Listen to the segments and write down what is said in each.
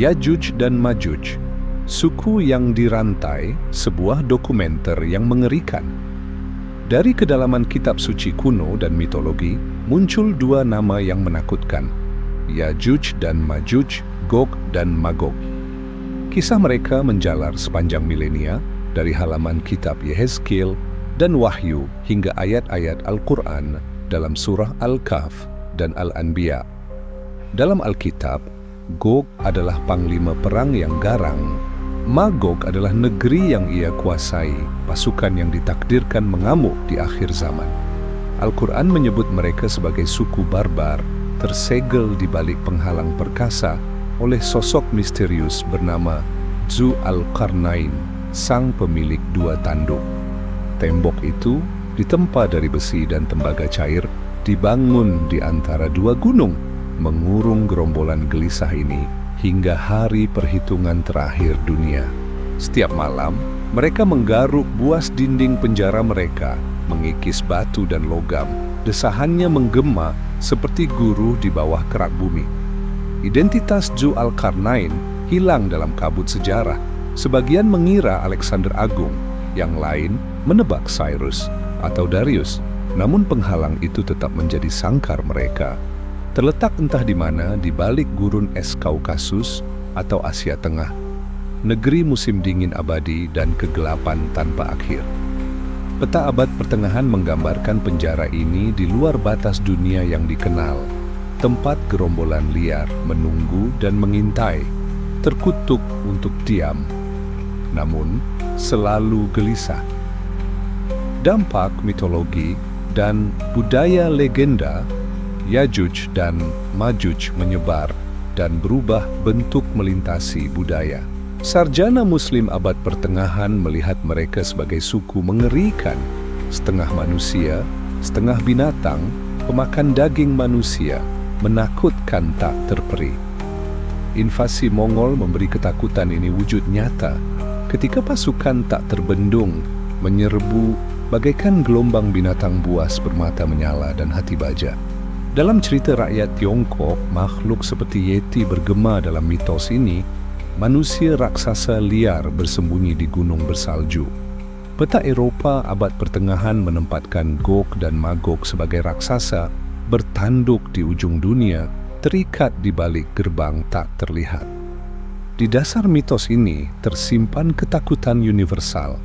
Yajuj dan Majuj, suku yang dirantai, sebuah dokumenter yang mengerikan. Dari kedalaman kitab suci kuno dan mitologi, muncul dua nama yang menakutkan, Yajuj dan Majuj, Gog dan Magog. Kisah mereka menjalar sepanjang milenia, dari halaman kitab Yehezkiel dan Wahyu hingga ayat-ayat Al-Quran dalam surah Al-Kahf dan Al-Anbiya. Dalam Alkitab, Gog adalah panglima perang yang garang. Magog adalah negeri yang ia kuasai, pasukan yang ditakdirkan mengamuk di akhir zaman. Al-Quran menyebut mereka sebagai suku barbar, tersegel di balik penghalang perkasa oleh sosok misterius bernama Dzu Al-Qarnain, sang pemilik dua tanduk. Tembok itu, ditempa dari besi dan tembaga cair, dibangun di antara dua gunung, mengurung gerombolan gelisah ini hingga hari perhitungan terakhir dunia. Setiap malam, mereka menggaruk buas dinding penjara mereka, mengikis batu dan logam. Desahannya menggema seperti guru di bawah kerak bumi. Identitas Dzu Al-Qarnain hilang dalam kabut sejarah. Sebagian mengira Alexander Agung, yang lain menebak Cyrus atau Darius. Namun penghalang itu tetap menjadi sangkar mereka. Terletak entah di mana di balik gurun es Kaukasus atau Asia Tengah, negeri musim dingin abadi dan kegelapan tanpa akhir. Peta abad pertengahan menggambarkan penjara ini di luar batas dunia yang dikenal, tempat gerombolan liar menunggu dan mengintai, terkutuk untuk diam, namun selalu gelisah. Dampak mitologi dan budaya legenda, Yajuj dan Majuj menyebar dan berubah bentuk melintasi budaya. Sarjana Muslim abad pertengahan melihat mereka sebagai suku mengerikan, setengah manusia, setengah binatang, pemakan daging manusia, menakutkan tak terperi. Invasi Mongol memberi ketakutan ini wujud nyata ketika pasukan tak terbendung menyerbu bagaikan gelombang binatang buas bermata menyala dan hati baja. Dalam cerita rakyat Tiongkok, makhluk seperti Yeti bergema dalam mitos ini, manusia raksasa liar bersembunyi di gunung bersalju. Peta Eropa abad pertengahan menempatkan Gog dan Magog sebagai raksasa bertanduk di ujung dunia, terikat di balik gerbang tak terlihat. Di dasar mitos ini tersimpan ketakutan universal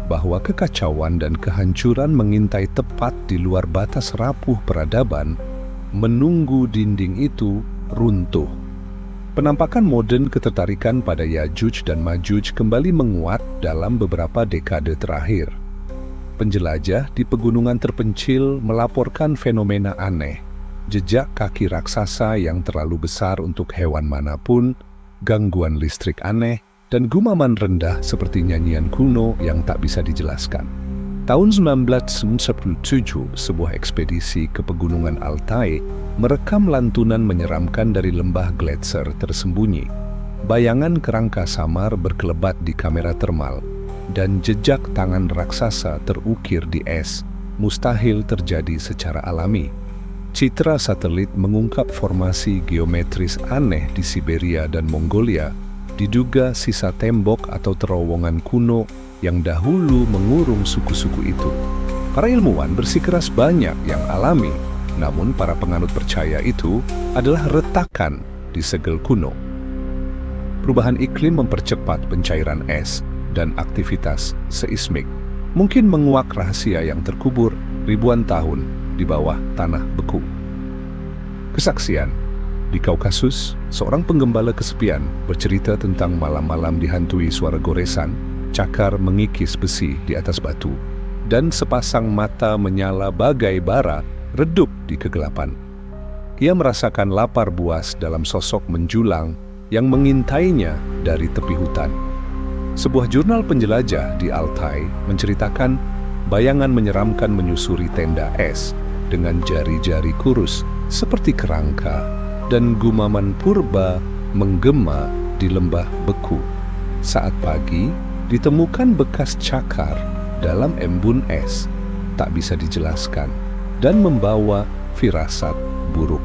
bahwa kekacauan dan kehancuran mengintai tepat di luar batas rapuh peradaban, menunggu dinding itu runtuh. Penampakan modern ketertarikan pada Yajuj dan Majuj kembali menguat dalam beberapa dekade terakhir. Penjelajah di pegunungan terpencil melaporkan fenomena aneh, jejak kaki raksasa yang terlalu besar untuk hewan manapun, gangguan listrik aneh, dan gumaman rendah seperti nyanyian kuno yang tak bisa dijelaskan. Tahun 1917, sebuah ekspedisi ke pegunungan Altai merekam lantunan menyeramkan dari lembah gletser tersembunyi. Bayangan kerangka samar berkelebat di kamera termal, dan jejak tangan raksasa terukir di es, mustahil terjadi secara alami. Citra satelit mengungkap formasi geometris aneh di Siberia dan Mongolia, diduga sisa tembok atau terowongan kuno yang dahulu mengurung suku-suku itu. Para ilmuwan bersikeras banyak yang alami, namun para penganut percaya itu adalah retakan di segel kuno. Perubahan iklim mempercepat pencairan es dan aktivitas seismik, mungkin menguak rahasia yang terkubur ribuan tahun di bawah tanah beku. Kesaksian. Di Kaukasus, seorang penggembala kesepian bercerita tentang malam-malam dihantui suara goresan, cakar mengikis besi di atas batu, dan sepasang mata menyala bagai bara redup di kegelapan. Ia merasakan lapar buas dalam sosok menjulang yang mengintainya dari tepi hutan. Sebuah jurnal penjelajah di Altai menceritakan bayangan menyeramkan menyusuri tenda es dengan jari-jari kurus seperti kerangka, dan gumaman purba menggema di lembah beku. Saat pagi, ditemukan bekas cakar dalam embun es, tak bisa dijelaskan, dan membawa firasat buruk.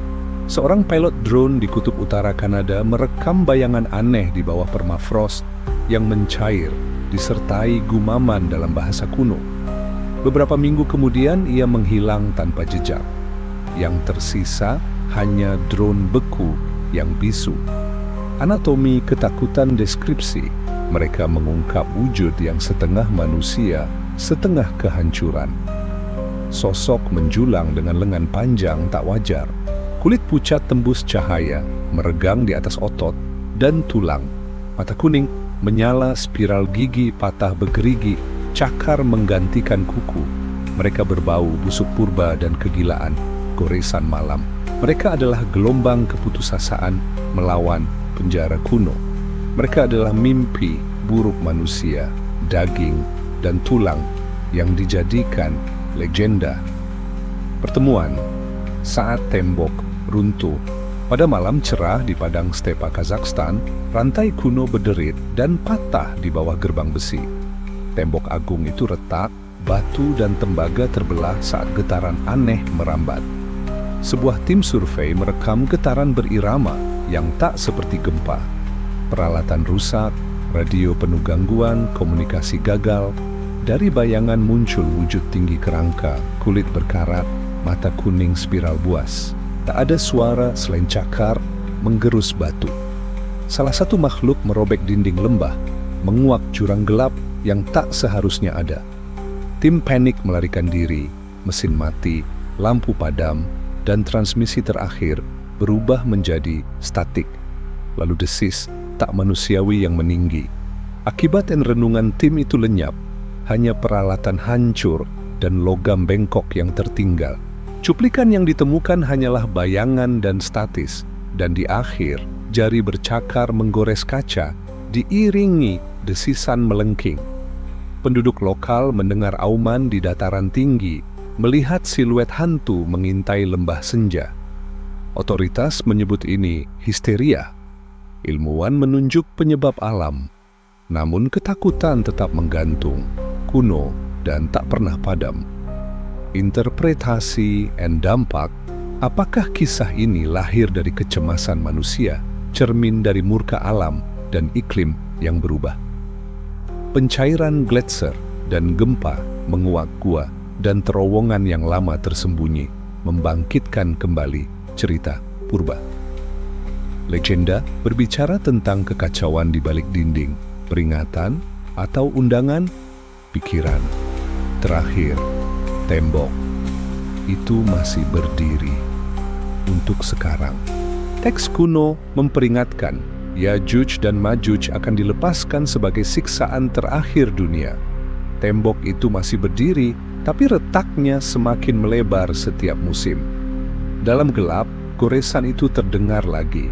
Seorang pilot drone di kutub utara Kanada merekam bayangan aneh di bawah permafrost yang mencair, disertai gumaman dalam bahasa kuno. Beberapa minggu kemudian ia menghilang tanpa jejak. Yang tersisa hanya drone beku yang bisu. Anatomi ketakutan deskripsi, mereka mengungkap wujud yang setengah manusia, setengah kehancuran. Sosok menjulang dengan lengan panjang tak wajar. Kulit pucat tembus cahaya, meregang di atas otot dan tulang. Mata kuning menyala, spiral gigi patah bergerigi, cakar menggantikan kuku. Mereka berbau busuk purba dan kegilaan, goresan malam. Mereka adalah gelombang keputusasaan melawan penjara kuno. Mereka adalah mimpi buruk manusia, daging dan tulang yang dijadikan legenda. Pertemuan saat tembok runtuh. Pada malam cerah di padang stepa Kazakhstan, rantai kuno berderit dan patah di bawah gerbang besi. Tembok agung itu retak, batu dan tembaga terbelah saat getaran aneh merambat. Sebuah tim survei merekam getaran berirama yang tak seperti gempa. Peralatan rusak, radio penuh gangguan, komunikasi gagal. Dari bayangan muncul wujud tinggi kerangka, kulit berkarat, mata kuning spiral buas. Tak ada suara selain cakar menggerus batu. Salah satu makhluk merobek dinding lembah, menguak jurang gelap yang tak seharusnya ada. Tim panik melarikan diri, mesin mati, lampu padam, dan transmisi terakhir berubah menjadi statik. Lalu desis tak manusiawi yang meninggi. Akibat renungan tim itu lenyap, hanya peralatan hancur dan logam bengkok yang tertinggal. Cuplikan yang ditemukan hanyalah bayangan dan statis, dan di akhir, jari bercakar menggores kaca, diiringi desisan melengking. Penduduk lokal mendengar auman di dataran tinggi, melihat siluet hantu mengintai lembah senja. Otoritas menyebut ini histeria. Ilmuwan menunjuk penyebab alam, namun ketakutan tetap menggantung, kuno dan tak pernah padam. Interpretasi dan dampak, apakah kisah ini lahir dari kecemasan manusia, cermin dari murka alam dan iklim yang berubah? Pencairan gletser dan gempa menguak gua dan terowongan yang lama tersembunyi, membangkitkan kembali cerita purba. Legenda berbicara tentang kekacauan di balik dinding, peringatan atau undangan, pikiran. Terakhir, tembok itu masih berdiri untuk sekarang. Teks kuno memperingatkan Yajuj dan Majuj akan dilepaskan sebagai siksaan terakhir dunia. Tembok itu masih berdiri, tapi retaknya semakin melebar setiap musim. Dalam gelap, goresan itu terdengar lagi.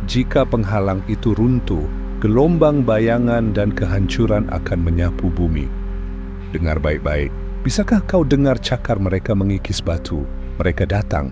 Jika penghalang itu runtuh, gelombang bayangan dan kehancuran akan menyapu bumi. Dengar baik-baik. Bisakah kau dengar cakar mereka mengikis batu? Mereka datang